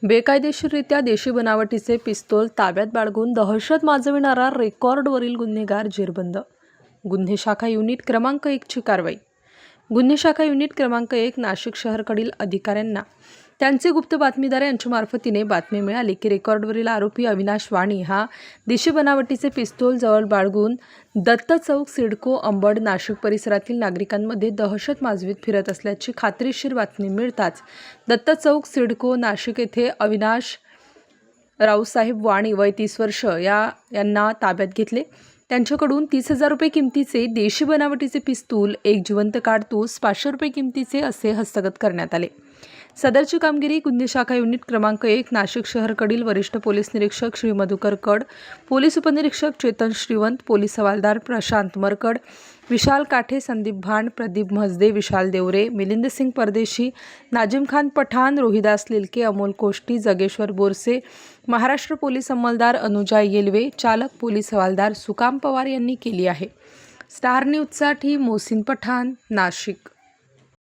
बेकायदेशीररित्या देशी बनावटीचे पिस्तूल ताब्यात बाळगून दहशत माजविणारा रेकॉर्डवरील गुन्हेगार जेरबंद. गुन्हे शाखा युनिट क्रमांक 1ची कारवाई. गुन्हे शाखा युनिट क्रमांक 1 नाशिक शहरकडील अधिकाऱ्यांना त्यांचे गुप्त बातमीदार यांच्या मार्फतीने बातमी मिळाली की रेकॉर्डवरील आरोपी अविनाश वाणी हा देशी बनावटीचे पिस्तूल जवळ बाळगून दत्त चौक सिडको अंबड नाशिक परिसरातील नागरिकांमध्ये दहशत माजवीत फिरत असल्याची खात्रीशीर बातमी मिळताच दत्त चौक सिडको नाशिक येथे अविनाश रावसाहेब वाणी वय 30 वर्ष यांना ताब्यात घेतले. त्यांच्याकडून 30,000 रुपये किमतीचे देशी बनावटीचे पिस्तूल, एक जिवंत काडतूस, 500 रुपये किमतीचे असे हस्तगत करण्यात आले. सदरची कामगिरी गुन्हे शाखा युनिट क्रमांक 1 नाशिक शहरकडील वरिष्ठ पोलीस निरीक्षक श्री मधुकर कड, पोलीस उपनिरीक्षक चेतन श्रीवंत, पोलीस हवालदार प्रशांत मरकड, विशाल काठे, संदीप भांड, प्रदीप म्हसदे, विशाल देवरे, मिलिंद सिंग परदेशी, नाजिम खान पठाण, रोहिदास लिलके, अमोल कोष्टी, जगेश्वर बोरसे, महाराष्ट्र पोलीस अंमलदार अनुजा येलवे, चालक पोलीस हवालदार सुकाम पवार यांनी केली आहे. स्टार न्यूजसाठी मोहसिन पठाण, नाशिक.